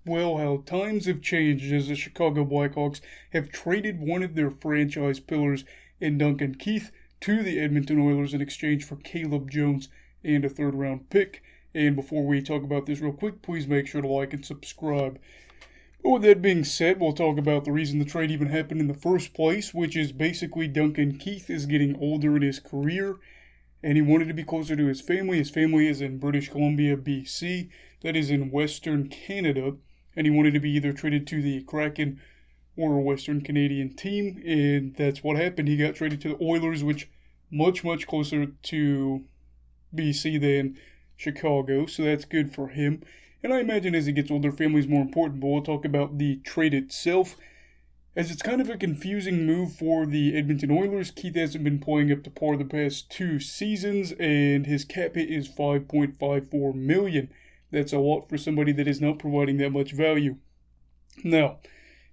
well, how times have changed as the Chicago Blackhawks have traded one of their franchise pillars in Duncan Keith to the Edmonton Oilers in exchange for Caleb Jones and a third-round pick. And before we talk about this real quick, please make sure to like and subscribe. But with that being said, we'll talk about the reason the trade even happened in the first place, which is basically Duncan Keith is getting older in his career, and he wanted to be closer to his family. His family is in British Columbia, BC. That is in Western Canada, and he wanted to be either traded to the Kraken or a Western Canadian team, and that's what happened. He got traded to the Oilers, which much closer to BC than Chicago, so that's good for him. And I imagine as he gets older, family is more important, but we'll talk about the trade itself, as it's kind of a confusing move for the Edmonton Oilers. Keith hasn't been playing up to par the past 2 seasons, and his cap hit is $5.54 million. That's a lot for somebody that is not providing that much value. Now,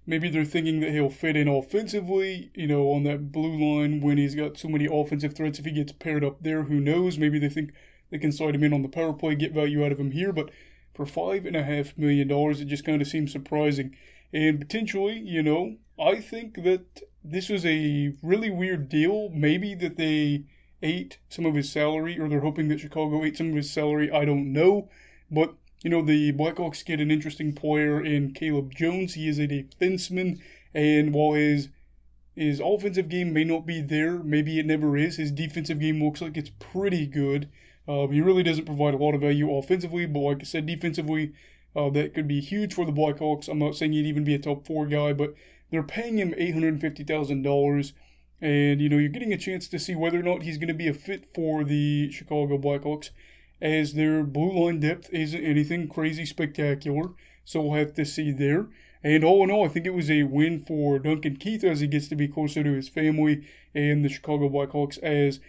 maybe they're thinking that he'll fit in offensively, on that blue line when he's got so many offensive threats. If he gets paired up there, who knows? Maybe they think they can slide him in on the power play, get value out of him here, but for $5.5 million, it just kind of seems surprising. And potentially, I think that this was a really weird deal. Maybe that they ate some of his salary, or they're hoping that Chicago ate some of his salary. I don't know. But, the Blackhawks get an interesting player in Caleb Jones. He is a defenseman, and while his offensive game may not be there, maybe it never is, his defensive game looks like it's pretty good. He really doesn't provide a lot of value offensively, but like I said, defensively, that could be huge for the Blackhawks. I'm not saying he'd even be a top 4 guy, but they're paying him $850,000, and, you're getting a chance to see whether or not he's going to be a fit for the Chicago Blackhawks, as their blue line depth isn't anything crazy spectacular, so we'll have to see there. And all in all, I think it was a win for Duncan Keith as he gets to be closer to his family, and the Chicago Blackhawks as,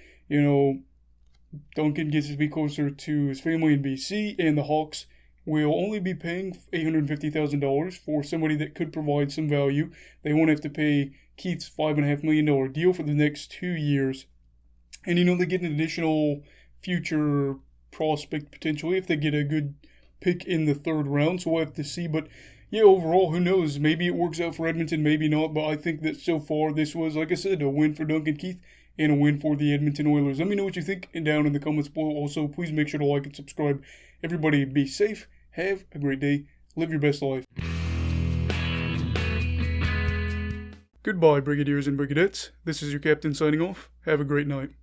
Duncan gets to be closer to his family in BC, and the Hawks will only be paying $850,000 for somebody that could provide some value. They won't have to pay Keith's $5.5 million deal for the next 2 years. And, they get an additional future prospect potentially if they get a good pick in the 3rd round, so we'll have to see. But, yeah, overall, who knows? Maybe it works out for Edmonton, maybe not, but I think that so far this was, like I said, a win for Duncan Keith and a win for the Edmonton Oilers. Let me know what you think down in the comments below. Also, please make sure to like and subscribe. Everybody be safe, have a great day, live your best life. Goodbye, Brigadiers and Brigadettes. This is your captain signing off. Have a great night.